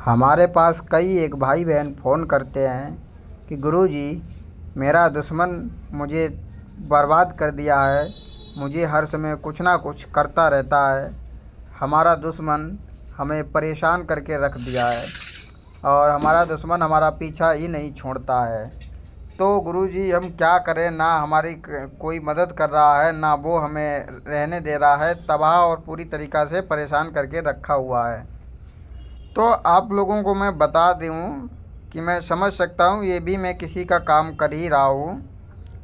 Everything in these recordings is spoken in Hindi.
हमारे पास कई एक भाई बहन फ़ोन करते हैं कि गुरुजी मेरा दुश्मन मुझे बर्बाद कर दिया है। मुझे हर समय कुछ ना कुछ करता रहता है। हमारा दुश्मन हमें परेशान करके रख दिया है और हमारा दुश्मन हमारा पीछा ही नहीं छोड़ता है। तो गुरुजी हम क्या करें? ना हमारी कोई मदद कर रहा है, ना वो हमें रहने दे रहा है। तबाह और पूरी तरीक़ा से परेशान करके रखा हुआ है। तो आप लोगों को मैं बता दूँ कि मैं समझ सकता हूँ, ये भी मैं किसी का काम कर ही रहा हूँ।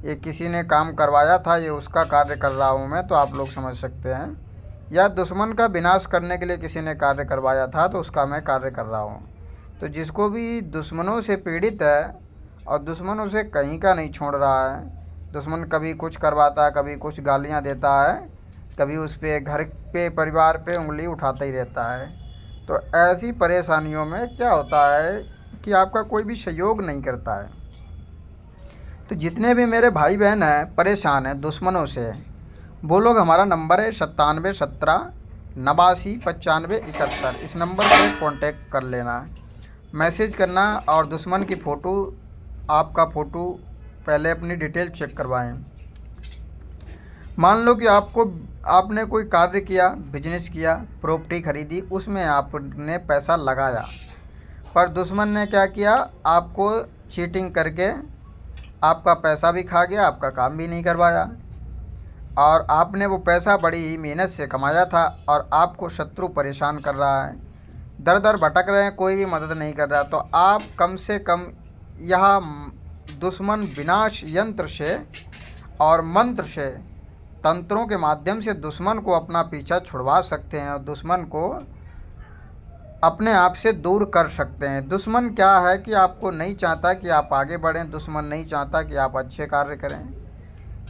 ये किसी ने काम करवाया था, ये उसका कार्य कर रहा हूँ मैं, तो आप लोग समझ सकते हैं। या दुश्मन का विनाश करने के लिए किसी ने कार्य करवाया था, तो उसका मैं कार्य कर रहा हूँ। तो जिसको भी दुश्मनों से पीड़ित है और दुश्मन उसे कहीं का नहीं छोड़ रहा है, दुश्मन कभी कुछ करवाता है, कभी कुछ गालियाँ देता है, कभी उस पे घर पे परिवार पे उंगली उठाता ही रहता है। तो ऐसी परेशानियों में क्या होता है कि आपका कोई भी सहयोग नहीं करता है। तो जितने भी मेरे भाई बहन हैं परेशान हैं दुश्मनों से, वो लोग, हमारा नंबर है 9717 89 95 71। इस नंबर पे कांटेक्ट कर लेना, मैसेज करना और दुश्मन की फ़ोटो, आपका फ़ोटो पहले अपनी डिटेल चेक करवाएं। मान लो कि आपने कोई कार्य किया, बिजनेस किया, प्रॉपर्टी खरीदी, उसमें आपने पैसा लगाया, पर दुश्मन ने क्या किया, आपको चीटिंग करके आपका पैसा भी खा गया, आपका काम भी नहीं करवाया। और आपने वो पैसा बड़ी ही मेहनत से कमाया था और आपको शत्रु परेशान कर रहा है, दर दर भटक रहे हैं, कोई भी मदद नहीं कर रहा। तो आप कम से कम यह दुश्मन विनाश यंत्र से और मंत्र से, तंत्रों के माध्यम से दुश्मन को अपना पीछा छुड़वा सकते हैं और दुश्मन को अपने आप से दूर कर सकते हैं। दुश्मन क्या है कि आपको नहीं चाहता कि आप आगे बढ़ें, दुश्मन नहीं चाहता कि आप अच्छे कार्य करें।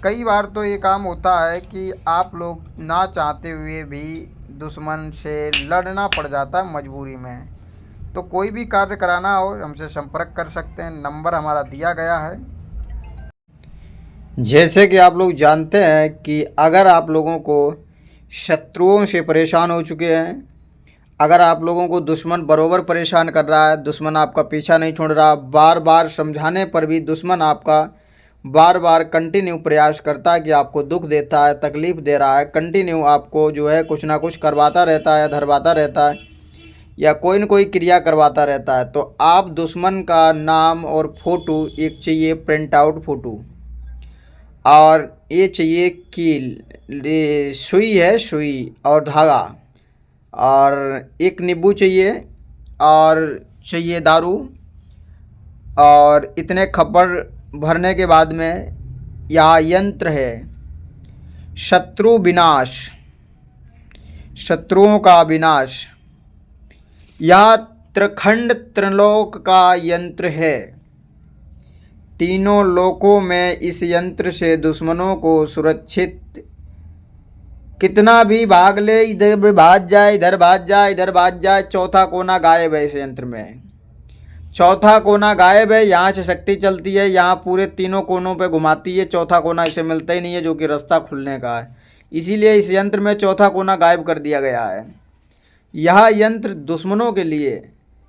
कई बार तो ये काम होता है कि आप लोग ना चाहते हुए भी दुश्मन से लड़ना पड़ जाता है मजबूरी में। तो कोई भी कार्य कराना हो हमसे संपर्क कर सकते हैं, नंबर हमारा दिया गया है। जैसे कि आप लोग जानते हैं कि अगर आप लोगों को शत्रुओं से परेशान हो चुके हैं, अगर आप लोगों को दुश्मन बरोबर परेशान कर रहा है, दुश्मन आपका पीछा नहीं छोड़ रहा, बार बार समझाने पर भी दुश्मन आपका बार बार कंटिन्यू प्रयास करता है कि आपको दुख देता है, तकलीफ़ दे रहा है, कंटिन्यू आपको जो है कुछ ना कुछ करवाता रहता है, धरवाता रहता है या कोई न कोई क्रिया करवाता रहता है, तो आप दुश्मन का नाम और फ़ोटो एक चाहिए, प्रिंट आउट फ़ोटो, और ये चाहिए कील, सुई है, सुई और धागा, और एक नींबू चाहिए, और चाहिए दारू, और इतने खप्पर भरने के बाद में यह यंत्र है शत्रु विनाश, शत्रुओं का विनाश। यह त्रिखंड त्रिलोक का यंत्र है। तीनों लोकों में इस यंत्र से दुश्मनों को सुरक्षित, कितना भी भाग ले, इधर भी भाग जाए, इधर भाग जाए, इधर भाग जाए, चौथा कोना गायब है इस यंत्र में। चौथा कोना गायब है, यहाँ से शक्ति चलती है, यहाँ पूरे तीनों कोनों पे घुमाती है, चौथा कोना इसे मिलता ही नहीं है, जो कि रास्ता खुलने का है। इसीलिए इस यंत्र में चौथा कोना गायब कर दिया गया है। यह यंत्र दुश्मनों के लिए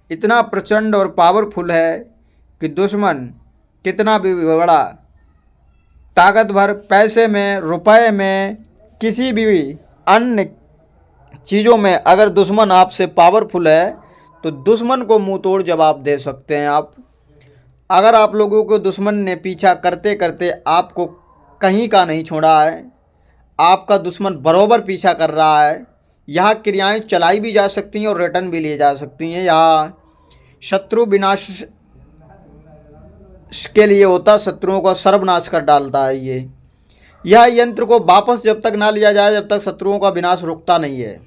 इतना प्रचंड और पावरफुल है कि दुश्मन कितना भी बड़ा ताकतवर, पैसे में, रुपए में, किसी भी अन्य चीज़ों में अगर दुश्मन आपसे पावरफुल है तो दुश्मन को मुंह तोड़ जवाब दे सकते हैं आप। अगर आप लोगों को दुश्मन ने पीछा करते करते आपको कहीं का नहीं छोड़ा है, आपका दुश्मन बराबर पीछा कर रहा है, यह क्रियाएं चलाई भी जा सकती हैं और रिटर्न भी ली जा सकती हैं। यह शत्रु विनाश के लिए होता, शत्रुओं का सर्वनाश कर डालता है। यह यंत्र को वापस जब तक ना लिया जाए, जब तक शत्रुओं का विनाश रुकता नहीं है।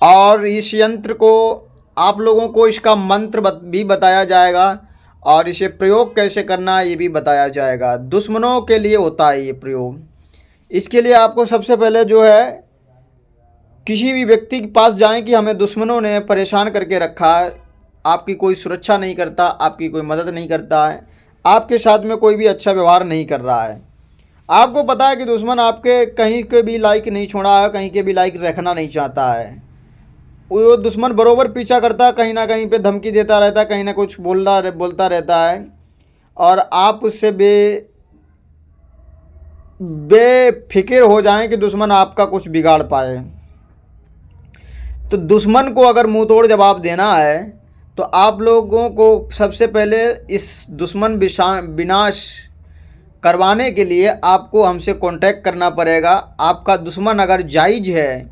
और इस यंत्र को आप लोगों को इसका मंत्र भी बताया जाएगा और इसे प्रयोग कैसे करना है ये भी बताया जाएगा। दुश्मनों के लिए होता है ये प्रयोग। इसके लिए आपको सबसे पहले जो है किसी भी व्यक्ति के पास जाएं कि हमें दुश्मनों ने परेशान करके रखा है, आपकी कोई सुरक्षा नहीं करता, आपकी कोई मदद नहीं करता है, आपके साथ में कोई भी अच्छा व्यवहार नहीं कर रहा है। आपको पता है कि दुश्मन आपके कहीं के भी लायक नहीं छोड़ा है, कहीं के भी लायक रखना नहीं चाहता है। वो दुश्मन बरोबर पीछा करता है, कहीं ना कहीं पे धमकी देता रहता है, कहीं ना कुछ बोलता रहता है, और आप उससे बेफिक्र हो जाएं कि दुश्मन आपका कुछ बिगाड़ पाए। तो दुश्मन को अगर मुंह तोड़ जवाब देना है तो आप लोगों को सबसे पहले इस दुश्मन विनाश करवाने के लिए आपको हमसे कांटेक्ट करना पड़ेगा। आपका दुश्मन अगर जायज़ है,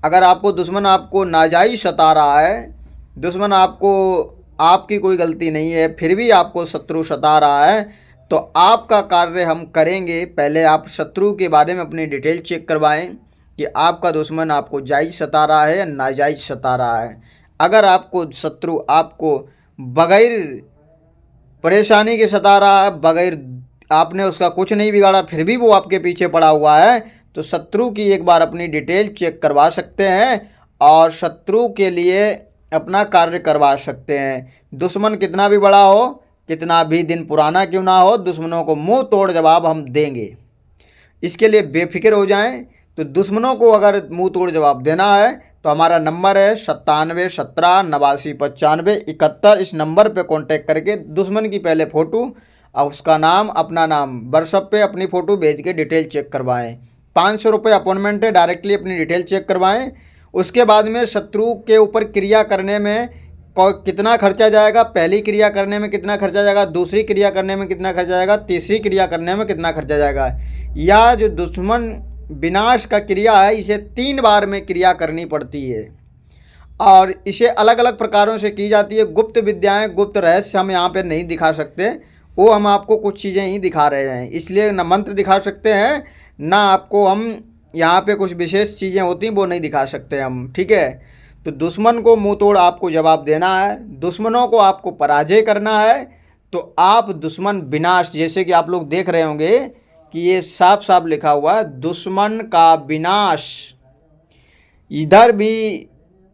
अगर आपको दुश्मन आपको नाजायज़ सता रहा है, दुश्मन आपको आपकी कोई गलती नहीं है फिर भी आपको शत्रु सता रहा है, तो आपका कार्य हम करेंगे। पहले आप शत्रु के बारे में अपनी डिटेल चेक करवाएं कि आपका दुश्मन आपको जायज़ सता रहा है या नाजायज़ सता रहा है। अगर आपको शत्रु आपको बगैर परेशानी के सता रहा है, बगैर आपने उसका कुछ नहीं बिगाड़ा फिर भी वो आपके पीछे पड़ा हुआ है, तो शत्रु की एक बार अपनी डिटेल चेक करवा सकते हैं और शत्रु के लिए अपना कार्य करवा सकते हैं। दुश्मन कितना भी बड़ा हो, कितना भी दिन पुराना क्यों ना हो, दुश्मनों को मुंह तोड़ जवाब हम देंगे। इसके लिए बेफिक्र हो जाएं। तो दुश्मनों को अगर मुंह तोड़ जवाब देना है तो हमारा नंबर है 97 17 89 95 71। इस नंबर पे कांटेक्ट करके दुश्मन की पहले फ़ोटो और उसका नाम, अपना नाम, व्हाट्सएप पे अपनी फ़ोटो भेज के डिटेल चेक करवाएं। 500 रुपये अपॉइंटमेंट है, डायरेक्टली अपनी डिटेल चेक करवाएं। उसके बाद में शत्रु के ऊपर क्रिया करने में कितना खर्चा जाएगा, पहली क्रिया करने में कितना खर्चा जाएगा, दूसरी क्रिया करने में कितना खर्चा जाएगा, तीसरी क्रिया करने में कितना खर्चा जाएगा, या जो दुश्मन विनाश का क्रिया है इसे 3 बार में क्रिया करनी पड़ती है और इसे अलग अलग प्रकारों से की जाती है। गुप्त विद्याएं, गुप्त रहस्य हम यहाँ पे नहीं दिखा सकते, वो हम आपको कुछ चीज़ें ही दिखा रहे हैं, इसलिए न मंत्र दिखा सकते हैं ना आपको हम यहाँ पे कुछ विशेष चीज़ें होती हैं वो नहीं दिखा सकते हम, ठीक है। तो दुश्मन को मुंह तोड़ आपको जवाब देना है, दुश्मनों को आपको पराजय करना है। तो आप दुश्मन विनाश, जैसे कि आप लोग देख रहे होंगे कि ये साफ साफ लिखा हुआ है दुश्मन का विनाश। इधर भी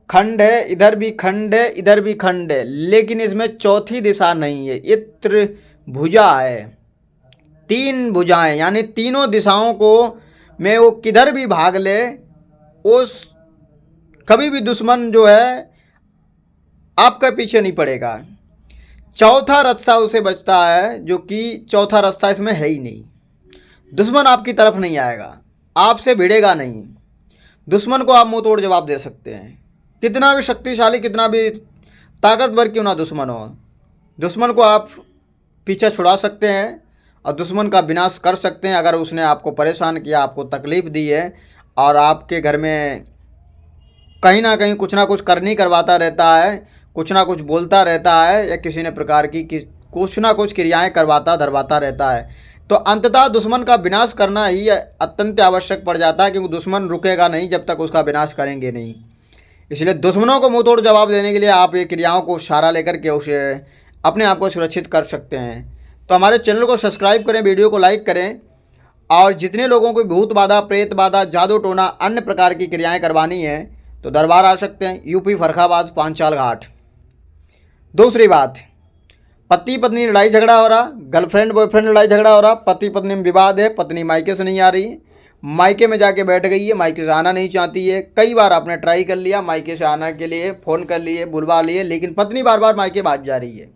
खंड है, इधर भी खंड है, इधर भी खंड है, लेकिन इसमें चौथी दिशा नहीं है, ये त्रिभुजा है, 3 भुजाएं, यानी तीनों दिशाओं को में वो किधर भी भाग ले, उस कभी भी दुश्मन जो है आपका पीछे नहीं पड़ेगा। चौथा रास्ता उसे बचता है, जो कि चौथा रास्ता इसमें है ही नहीं। दुश्मन आपकी तरफ नहीं आएगा, आपसे भिड़ेगा नहीं। दुश्मन को आप मुंह तोड़ जवाब दे सकते हैं, कितना भी शक्तिशाली, कितना भी ताकतवर क्यों ना दुश्मन हो, दुश्मन को आप पीछे छुड़ा सकते हैं और दुश्मन का विनाश कर सकते हैं। अगर उसने आपको परेशान किया, आपको तकलीफ़ दी है और आपके घर में कहीं ना कहीं कुछ ना कुछ करनी करवाता रहता है, कुछ ना कुछ बोलता रहता है, या किसी ने प्रकार की कुछ ना कुछ क्रियाएं करवाता धरवाता रहता है, तो अंततः दुश्मन का विनाश करना ही अत्यंत आवश्यक पड़ जाता है, क्योंकि दुश्मन रुकेगा नहीं जब तक उसका विनाश करेंगे नहीं। इसलिए दुश्मनों को मुंह तोड़ जवाब देने के लिए आप ये क्रियाओं को सहारा लेकर के उसे अपने आप को सुरक्षित कर सकते हैं। तो हमारे चैनल को सब्सक्राइब करें, वीडियो को लाइक करें, और जितने लोगों को भूत बाधा, प्रेत बाधा, जादू टोना, अन्य प्रकार की क्रियाएं करवानी है तो दरबार आ सकते हैं, यूपी फरखाबाद पांचाल घाट। दूसरी बात, पति पत्नी लड़ाई झगड़ा हो रहा, गर्लफ्रेंड बॉयफ्रेंड लड़ाई झगड़ा हो रहा, पति पत्नी में विवाद है, पत्नी मायके से नहीं आ रही, मायके में जाके बैठ गई है, मायके से आना नहीं चाहती है, कई बार आपने ट्राई कर लिया मायके से आने के लिए, फ़ोन कर लिए, बुलवा लिए, लेकिन पत्नी बार बार मायके भाग जा रही है,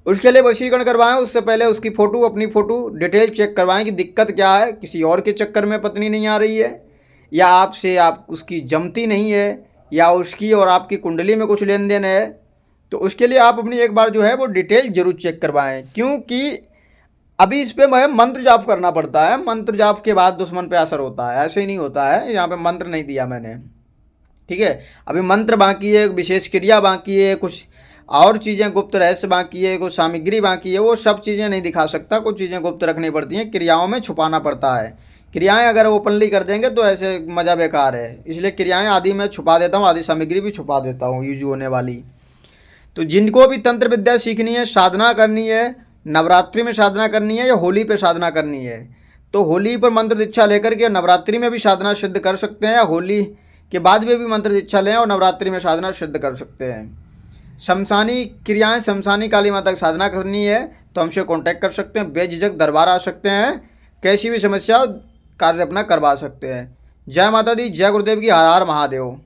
उसके लिए वशीकरण करवाएं। उससे पहले उसकी फ़ोटो, अपनी फ़ोटो डिटेल चेक करवाएं कि दिक्कत क्या है, किसी और के चक्कर में पत्नी नहीं आ रही है, या आपसे आप उसकी जमती नहीं है, या उसकी और आपकी कुंडली में कुछ लेन देन है। तो उसके लिए आप अपनी एक बार जो है वो डिटेल जरूर चेक करवाएं, क्योंकि अभी इस पर मंत्र जाप करना पड़ता है, मंत्र जाप के बाद दुश्मन पे असर होता है, ऐसे ही नहीं होता है। यहाँ पे मंत्र नहीं दिया मैंने, ठीक है, अभी मंत्र बाकी है, विशेष क्रिया बाकी है, कुछ और चीज़ें गुप्त रहस्य बाकी है, कुछ सामग्री बाकी है, वो सब चीज़ें नहीं दिखा सकता, कुछ चीज़ें गुप्त रखनी पड़ती हैं, क्रियाओं में छुपाना पड़ता है। क्रियाएं अगर ओपनली कर देंगे तो ऐसे मज़ा बेकार है, इसलिए क्रियाएं आदि मैं छुपा देता हूँ, आदि सामग्री भी छुपा देता हूँ यूज होने वाली। तो जिनको भी तंत्र विद्या सीखनी है, साधना करनी है, नवरात्रि में साधना करनी है या होली पे साधना करनी है, तो होली पर मंत्र दीक्षा लेकर के नवरात्रि में भी साधना सिद्ध कर सकते हैं, या होली के बाद में भी मंत्र दीक्षा लें और नवरात्रि में साधना सिद्ध कर सकते हैं। शमशानी क्रियाएं, शमशानी काली माता की साधना करनी है तो हमसे कांटेक्ट कर सकते हैं, बेझिझक दरबार आ सकते हैं, कैसी भी समस्या कार्य अपना करवा सकते हैं। जय माता दी, जय गुरुदेव की, हर हर महादेव।